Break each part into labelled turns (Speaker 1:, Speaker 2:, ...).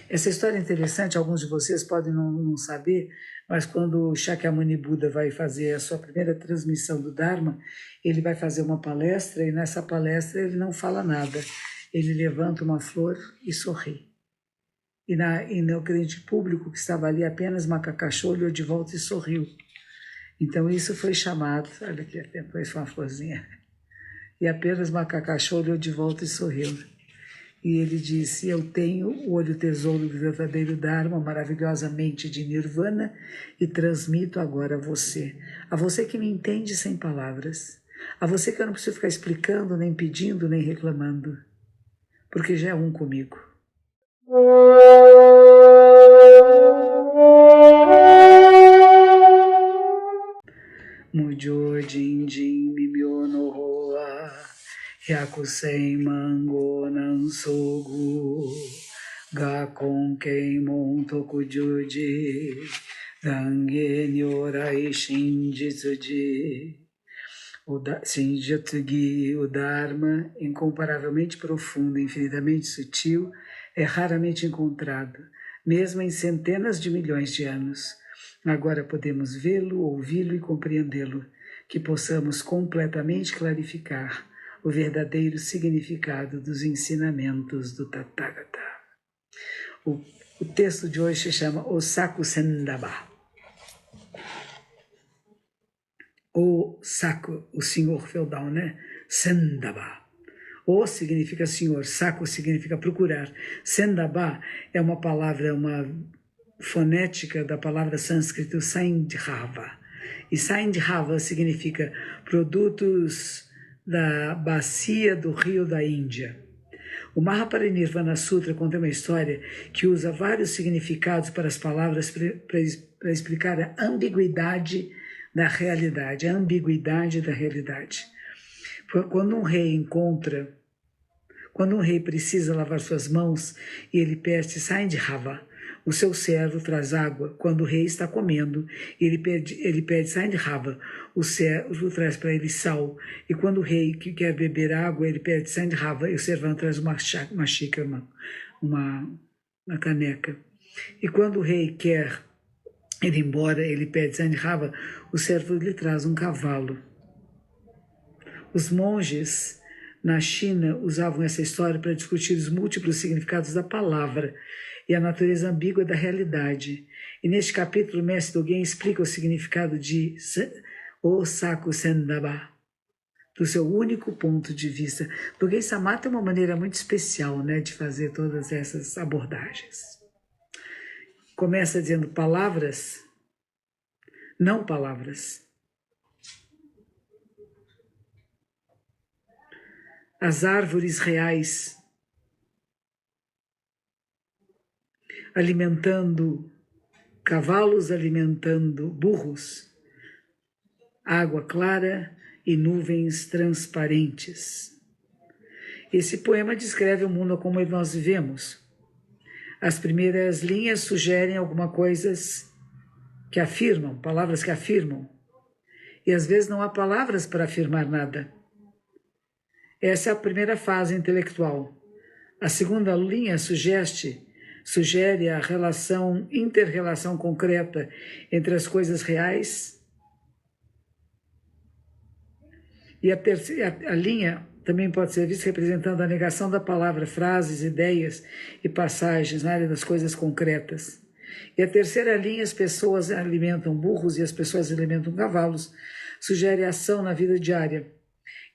Speaker 1: Essa história é interessante, alguns de vocês podem não saber, mas quando o Shakyamuni Buda vai fazer a sua primeira transmissão do Dharma, ele vai fazer uma palestra e nessa palestra ele não fala nada. Ele levanta uma flor e sorri. E no crente público que estava ali, apenas Macacachô olhou de volta e sorriu. Então isso foi chamado, olha aqui, depois foi uma florzinha, e apenas Macacachô olhou de volta e sorriu. E ele disse, eu tenho o olho tesouro do verdadeiro Dharma, maravilhosamente de Nirvana, e transmito agora a você que me entende sem palavras, a você que eu não preciso ficar explicando, nem pedindo, nem reclamando, porque já é um comigo. Mujo jin jin mimyo no hoa Hyakusei mango nan sogu Gakon keimon tokujuji Gange nyorai shinjitsuji Shinjatsugi, o Dharma, incomparavelmente profundo, infinitamente sutil, é raramente encontrado, mesmo em centenas de milhões de anos. Agora podemos vê-lo, ouvi-lo e compreendê-lo, que possamos completamente clarificar o verdadeiro significado dos ensinamentos do Tathagata. O texto de hoje se chama Osaku Sendaba. O saco, o senhor feudal, né? Sendaba. O significa senhor, saco significa procurar. Sendaba é uma palavra, uma fonética da palavra sânscrito Saindhava. E Saindhava significa produtos da bacia do rio da Índia. O Mahaparinirvana Sutra conta uma história que usa vários significados para as palavras para explicar a ambiguidade da realidade, a ambiguidade da realidade. Quando um rei precisa lavar suas mãos e ele pede Saindhava, o seu servo traz água. Quando o rei está comendo, ele pede Saindhava, o servo traz para ele sal. E quando o rei quer beber água, ele pede Saindhava e o servão traz uma xícara, uma caneca. E quando o rei quer ir embora, ele pede Saindhava, o servo lhe traz um cavalo. Os monges na China usavam essa história para discutir os múltiplos significados da palavra e a natureza ambígua da realidade. E neste capítulo, o mestre Dogen explica o significado de Osaku Sendaba, do seu único ponto de vista. Dogen Sama tem uma maneira muito especial, né, de fazer todas essas abordagens. Começa dizendo palavras, não palavras. As árvores reais alimentando cavalos, alimentando burros, água clara e nuvens transparentes. Esse poema descreve o mundo como nós vivemos. As primeiras linhas sugerem algumas coisas que afirmam, palavras que afirmam, e às vezes não há palavras para afirmar nada. Essa é a primeira fase intelectual. A segunda linha sugere a inter-relação concreta entre as coisas reais. E a linha também pode ser vista representando a negação da palavra, frases, ideias e passagens na área das coisas concretas. E a terceira linha, as pessoas alimentam burros e as pessoas alimentam cavalos, sugere ação na vida diária.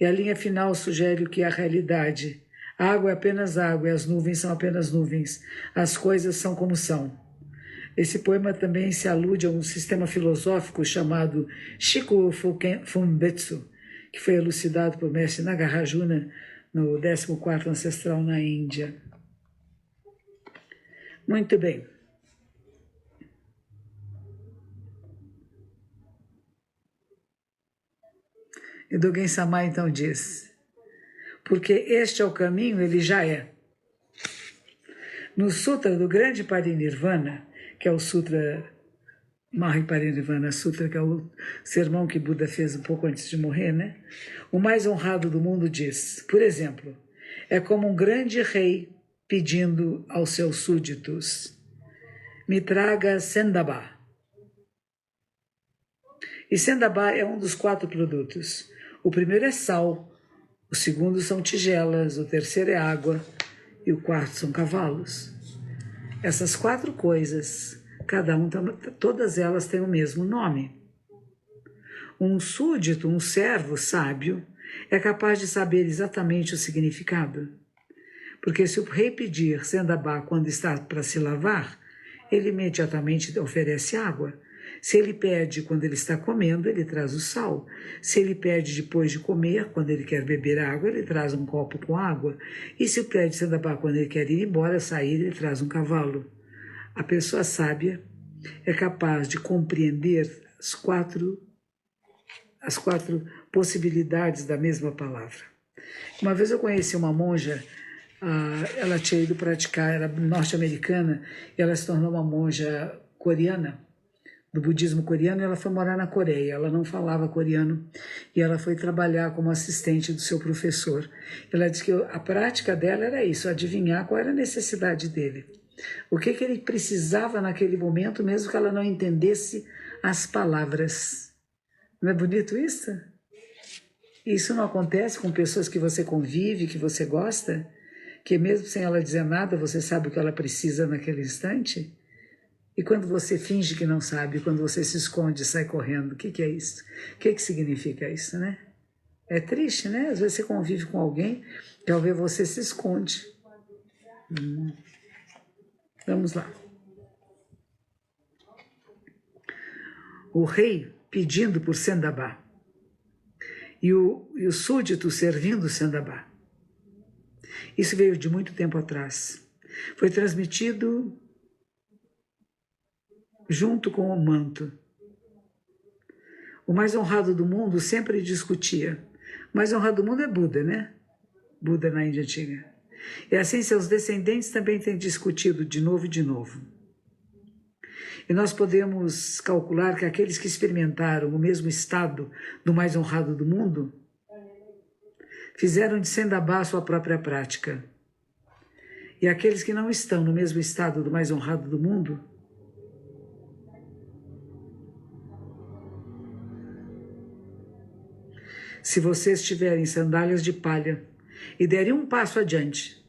Speaker 1: E a linha final sugere o que é a realidade. A água é apenas água e as nuvens são apenas nuvens. As coisas são como são. Esse poema também se alude a um sistema filosófico chamado Shiku Fumbetsu, que foi elucidado por mestre Nagarjuna no 14º ancestral na Índia. Muito bem. E Dogen Sama então diz, porque este é o caminho, ele já é. No Sutra do Grande Parinirvana, que é o Sutra Mahaparinirvana Sutra, que é o sermão que Buda fez um pouco antes de morrer, né? O mais honrado do mundo diz, por exemplo, é como um grande rei pedindo aos seus súditos: me traga Sendabá. E Sendabá é um dos 4 produtos. O primeiro é sal, o segundo são tigelas, o terceiro é água e o quarto são cavalos. Essas 4 coisas, todas elas têm o mesmo nome. Um súdito, um servo sábio, é capaz de saber exatamente o significado. Porque se o rei pedir Sendabá quando está para se lavar, ele imediatamente oferece água. Se ele pede quando ele está comendo, ele traz o sal. Se ele pede depois de comer, quando ele quer beber água, ele traz um copo com água. E se pede Sendabá quando ele quer ir embora, sair, ele traz um cavalo. A pessoa sábia é capaz de compreender as quatro possibilidades da mesma palavra. Uma vez eu conheci uma monja, ela tinha ido praticar, era norte-americana, e ela se tornou uma monja coreana, do budismo coreano, e ela foi morar na Coreia. Ela não falava coreano e ela foi trabalhar como assistente do seu professor. Ela disse que a prática dela era isso, adivinhar qual era a necessidade dele. O que ele precisava naquele momento, mesmo que ela não entendesse as palavras. Não é bonito isso? Isso não acontece com pessoas que você convive, que você gosta? Que mesmo sem ela dizer nada, você sabe o que ela precisa naquele instante? E quando você finge que não sabe, quando você se esconde e sai correndo, o que é isso? O que significa isso, né? É triste, né? Às vezes você convive com alguém e ao ver você se esconde. Vamos lá. O rei pedindo por Sendabá e o súdito servindo Sendabá. Isso veio de muito tempo atrás. Foi transmitido junto com o manto. O mais honrado do mundo sempre discutia. O mais honrado do mundo é Buda, né? Buda na Índia Antiga. E assim seus descendentes também têm discutido de novo e de novo. E nós podemos calcular que aqueles que experimentaram o mesmo estado do mais honrado do mundo fizeram de Sendabá sua própria prática. E aqueles que não estão no mesmo estado do mais honrado do mundo se vocês tiverem sandálias de palha e derem um passo adiante,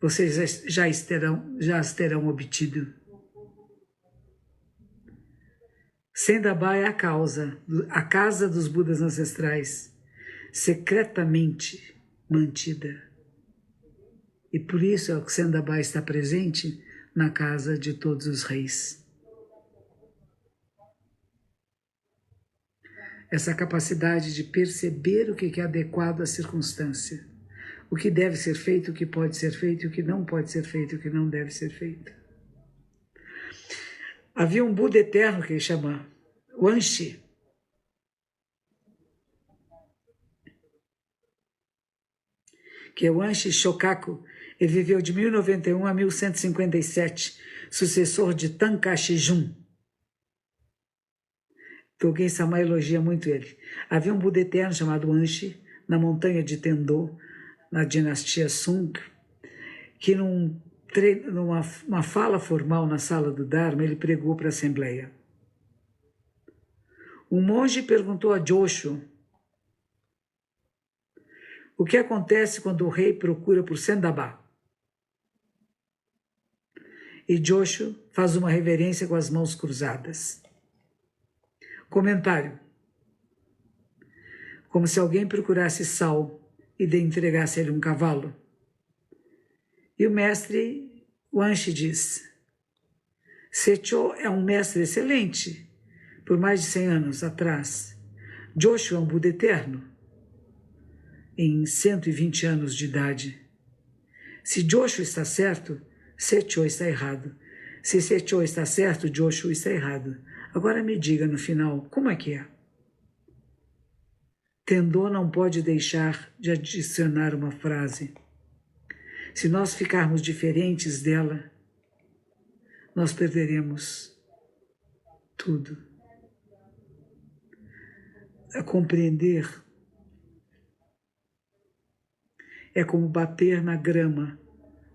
Speaker 1: vocês já as terão obtido. Sendabá é a casa dos Budas ancestrais, secretamente mantida. E por isso é que Sendabá está presente na casa de todos os reis. Essa capacidade de perceber o que é adequado à circunstância, o que deve ser feito, o que pode ser feito, o que não pode ser feito, o que não deve ser feito. Havia um Buda eterno que ele chama Wanshi. Que é o Wanshi Shokaku. Ele viveu de 1091 a 1157, sucessor de Tankashi Jun. Dogen-sama elogia muito ele. Havia um Buda eterno chamado Wanshi, na montanha de Tendô, na dinastia Sung, que numa fala formal na sala do Dharma, ele pregou para a Assembleia. Um monge perguntou a Joshu o que acontece quando o rei procura por Sendabá. E Joshu faz uma reverência com as mãos cruzadas. Comentário. Como se alguém procurasse sal e entregasse a ele um cavalo. E o mestre Wanshi diz: Secho é um mestre excelente, por mais de 100 anos atrás. Joshu é um Buda eterno, em 120 anos de idade. Se Joshu está certo, Secho está errado. Se Secho está certo, Joshu está errado. Agora me diga no final, como é que é? Tendô não pode deixar de adicionar uma frase. Se nós ficarmos diferentes dela, nós perderemos tudo. A compreender é como bater na grama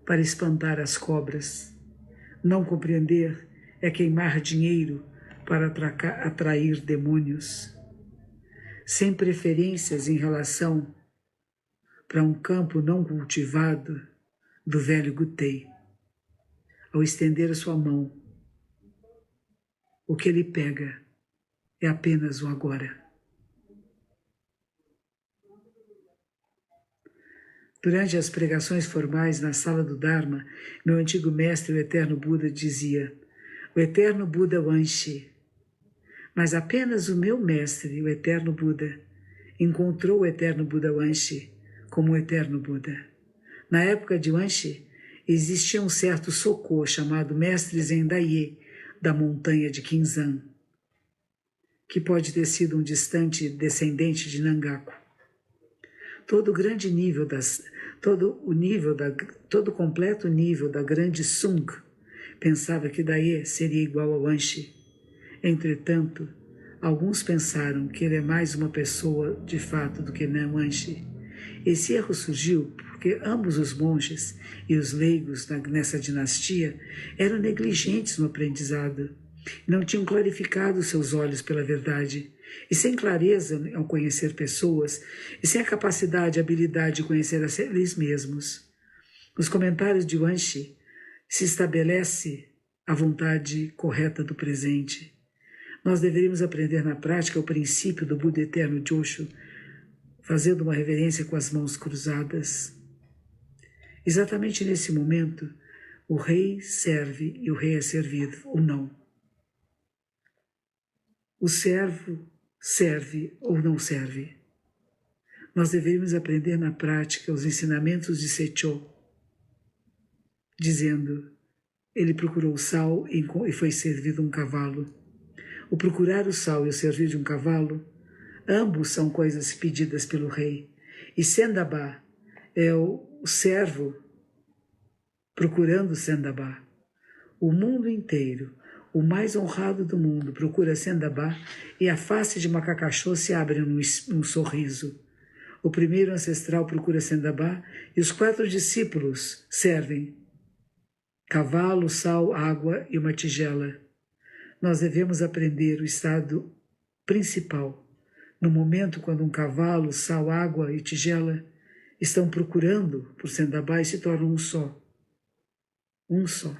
Speaker 1: para espantar as cobras. Não compreender é queimar dinheiro para atrair demônios. Sem preferências em relação para um campo não cultivado do velho Gutei. Ao estender a sua mão, o que ele pega é apenas o agora. Durante as pregações formais na sala do Dharma, meu antigo mestre, o eterno Buda, dizia: o eterno Buda Wanshi. Mas apenas o meu mestre, o eterno Buda, encontrou o eterno Buda Wanshi como o eterno Buda. Na época de Wanshi, existia um certo Sokô chamado Mestre Zendaye, da montanha de Kinzan, que pode ter sido um distante descendente de Nangaku. Todo o completo nível da grande Sung pensava que Daye seria igual a Wanshi. Entretanto, alguns pensaram que ele é mais uma pessoa de fato do que não Wanshi. Esse erro surgiu porque ambos os monges e os leigos nessa dinastia eram negligentes no aprendizado, não tinham clarificado seus olhos pela verdade, e sem clareza ao conhecer pessoas, e sem a capacidade e habilidade de conhecer a eles mesmos. Nos comentários de Wanshi se estabelece a vontade correta do presente. Nós deveríamos aprender na prática o princípio do Buda Eterno Joshu, fazendo uma reverência com as mãos cruzadas. Exatamente nesse momento, o rei serve e o rei é servido, ou não. O servo serve ou não serve. Nós deveríamos aprender na prática os ensinamentos de Sechô, dizendo: ele procurou o sal e foi servido um cavalo. O procurar o sal e o servir de um cavalo, ambos são coisas pedidas pelo rei. E Sendabá é o servo procurando Sendabá. O mundo inteiro, o mais honrado do mundo, procura Sendabá e a face de Macacachô se abre num sorriso. O primeiro ancestral procura Sendabá e os 4 discípulos servem cavalo, sal, água e uma tigela. Nós devemos aprender o estado principal, no momento quando um cavalo, sal, água e tigela estão procurando por Sendabá e se tornam um só. Um só.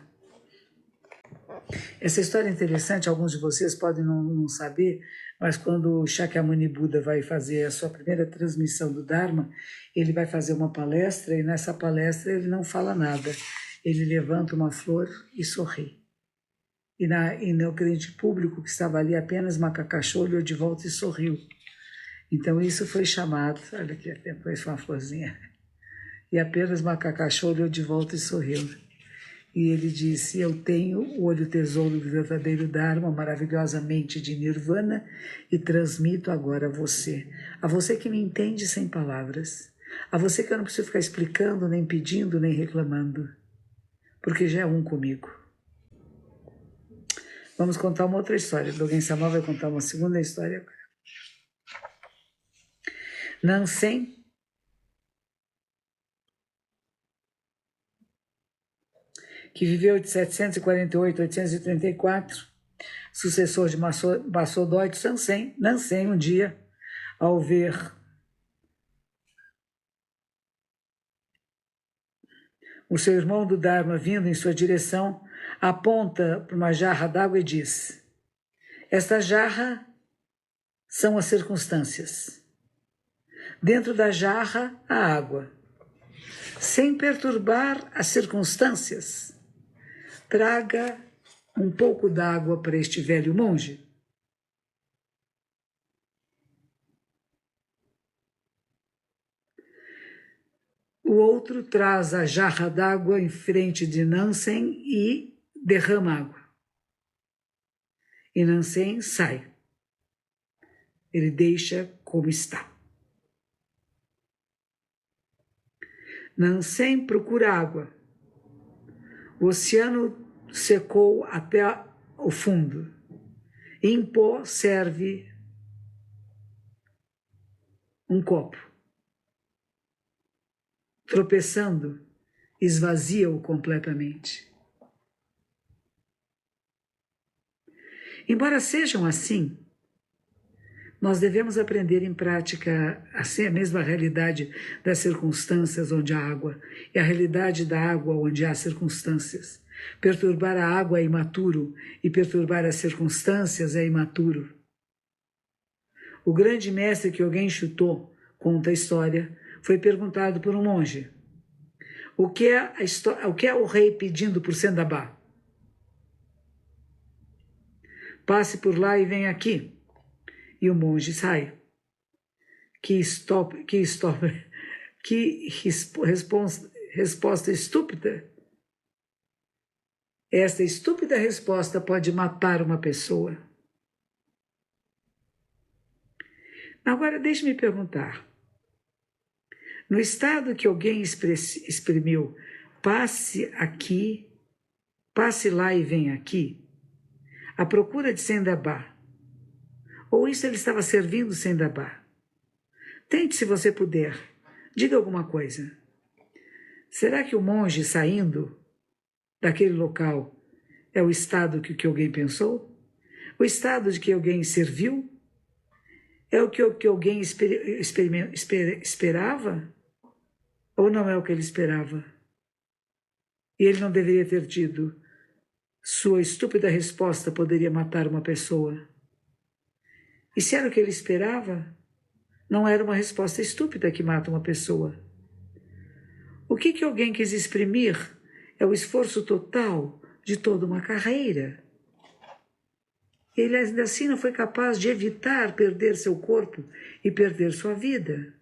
Speaker 1: Essa história é interessante, alguns de vocês podem não saber, mas quando o Shakyamuni Buda vai fazer a sua primeira transmissão do Dharma, ele vai fazer uma palestra e nessa palestra ele não fala nada. Ele levanta uma flor e sorri. E no grande público que estava ali, apenas Macacachô olhou de volta e sorriu. Então isso foi chamado, olha aqui, depois foi uma florzinha, e apenas Macacachô olhou de volta e sorriu. E ele disse: eu tenho o olho tesouro do verdadeiro Dharma, maravilhosamente de Nirvana, e transmito agora a você que me entende sem palavras, a você que eu não preciso ficar explicando, nem pedindo, nem reclamando, porque já é um comigo. Vamos contar uma outra história. Dogen Sama vai contar uma segunda história. Nansen, que viveu de 748 a 834, sucessor de Basodói de Nansen, um dia, ao ver o seu irmão do Dharma vindo em sua direção, aponta para uma jarra d'água e diz: esta jarra são as circunstâncias. Dentro da jarra, a água. Sem perturbar as circunstâncias, traga um pouco d'água para este velho monge. O outro traz a jarra d'água em frente de Nansen e derrama água. E Nansen sai. Ele deixa como está. Nansen procura água. O oceano secou até o fundo. Em pó serve um copo. Tropeçando, esvazia-o completamente. Embora sejam assim, nós devemos aprender em prática assim a mesma realidade das circunstâncias onde há água e a realidade da água onde há circunstâncias. Perturbar a água é imaturo e perturbar as circunstâncias é imaturo. O grande mestre que alguém chutou, conta a história, foi perguntado por um monge: o que é o rei pedindo por Sendabá? Passe por lá e venha aqui. E o monge sai. Que resposta estúpida. Esta estúpida resposta pode matar uma pessoa. Agora, deixe-me perguntar. No estado que alguém exprimiu, passe aqui, passe lá e venha aqui, à procura de Sendabá, ou isso ele estava servindo Sendabá? Tente, se você puder, diga alguma coisa. Será que o monge saindo daquele local é o estado que alguém pensou? O estado de que alguém serviu? É o que alguém esperava? Ou não é o que ele esperava? E ele não deveria ter tido. Sua estúpida resposta poderia matar uma pessoa. E se era o que ele esperava, não era uma resposta estúpida que mata uma pessoa. O que alguém quis exprimir é o esforço total de toda uma carreira. Ele ainda assim não foi capaz de evitar perder seu corpo e perder sua vida.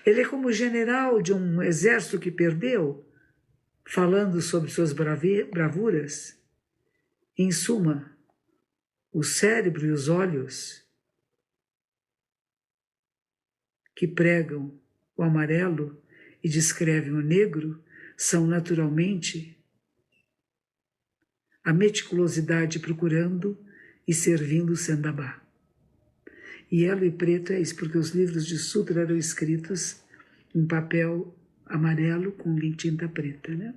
Speaker 1: Ele é como o general de um exército que perdeu, falando sobre suas bravuras. Em suma, o cérebro e os olhos que pregam o amarelo e descrevem o negro são naturalmente a meticulosidade procurando e servindo o Sendabá. E yellow e preto é isso, porque os livros de sutra eram escritos em papel amarelo com tinta preta, né?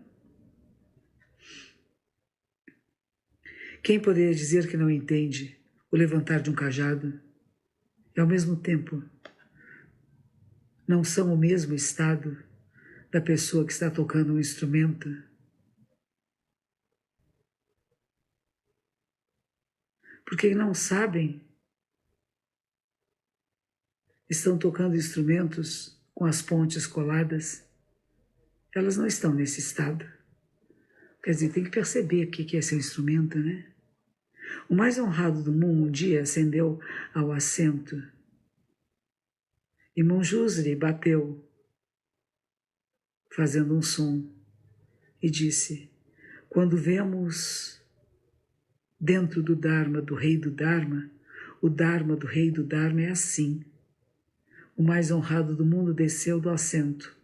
Speaker 1: Quem poderia dizer que não entende o levantar de um cajado e, ao mesmo tempo, não são o mesmo estado da pessoa que está tocando um instrumento? Porque não sabem, estão tocando instrumentos com as pontes coladas, elas não estão nesse estado. Quer dizer, tem que perceber o que é esse instrumento, né? O mais honrado do mundo um dia ascendeu ao assento e Manjusri bateu, fazendo um som, e disse: quando vemos dentro do Dharma, do rei do Dharma, o Dharma do rei do Dharma é assim. O mais honrado do mundo desceu do assento.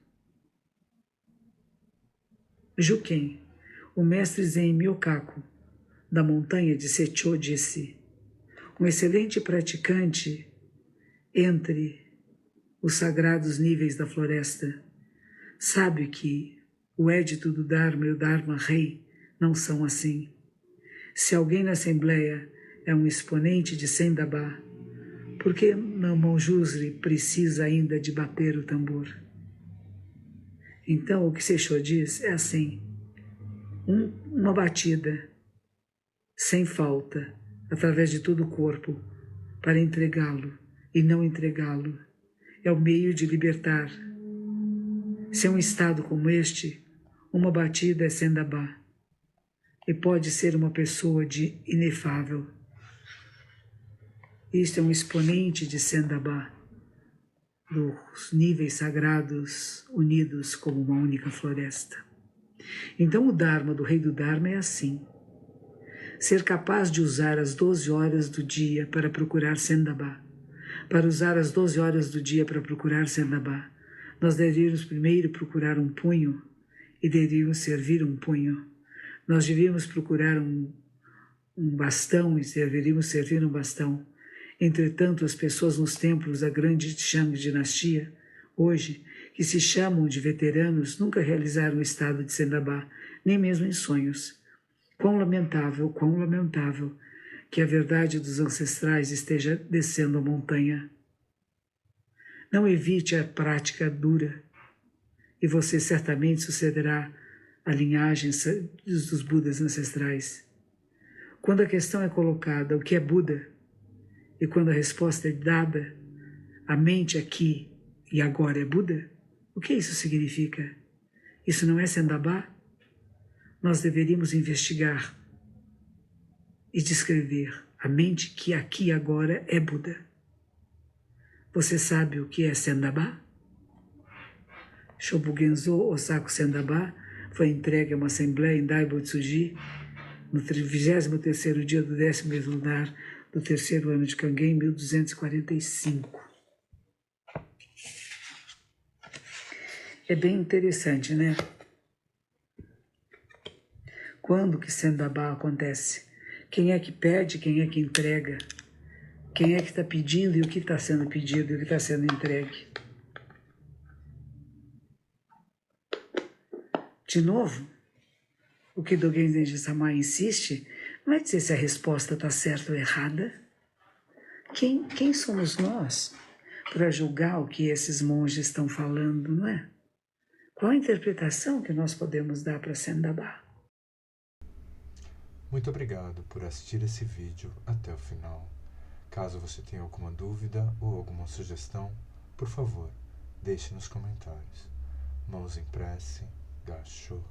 Speaker 1: Juken, o mestre Zen Myokaku, da montanha de Secho, disse: um excelente praticante entre os sagrados níveis da floresta sabe que o édito do Dharma e o Dharma Rei não são assim. Se alguém na Assembleia é um exponente de Sendabá, por que Manjusri precisa ainda de bater o tambor? Então, o que Seixo diz é assim: uma batida, sem falta, através de todo o corpo, para entregá-lo e não entregá-lo, é o meio de libertar. Se é um estado como este, uma batida é Sendabá, e pode ser uma pessoa de inefável. Isto é um exponente de Sendabá, dos níveis sagrados unidos como uma única floresta. Então o Dharma do rei do Dharma é assim: ser capaz de usar as 12 horas do dia para procurar Sendabá. Para usar as 12 horas do dia para procurar Sendabá, nós deveríamos primeiro procurar um punho e deveríamos servir um punho. Nós deveríamos procurar um bastão e deveríamos servir um bastão. Entretanto, as pessoas nos templos da grande Shang dinastia, hoje, que se chamam de veteranos nunca realizaram o estado de Sendabá, nem mesmo em sonhos. Quão lamentável que a verdade dos ancestrais esteja descendo a montanha. Não evite a prática dura, e você certamente sucederá à linhagem dos Budas ancestrais. Quando a questão é colocada, o que é Buda? E quando a resposta é dada, a mente aqui e agora é Buda? O que isso significa? Isso não é Sendabá? Nós deveríamos investigar e descrever a mente que aqui e agora é Buda. Você sabe o que é Sendabá? Shobogenzo Osaku Sendabá foi entregue a uma assembleia em Daibotsuji no 23º dia do 10º mês lunar do 3º ano de Kangen, 1245. É bem interessante, né? Quando que Sendabá acontece? Quem é que pede, quem é que entrega? Quem é que está pedindo e o que está sendo pedido e o que está sendo entregue? De novo, o que Dogen Zenji-sama insiste não é dizer se a resposta está certa ou errada. Quem somos nós para julgar o que esses monges estão falando, não é? Qual a interpretação que nós podemos dar para Sendabá?
Speaker 2: Muito obrigado por assistir esse vídeo até o final. Caso você tenha alguma dúvida ou alguma sugestão, por favor, deixe nos comentários. Mãos em prece, Gassho.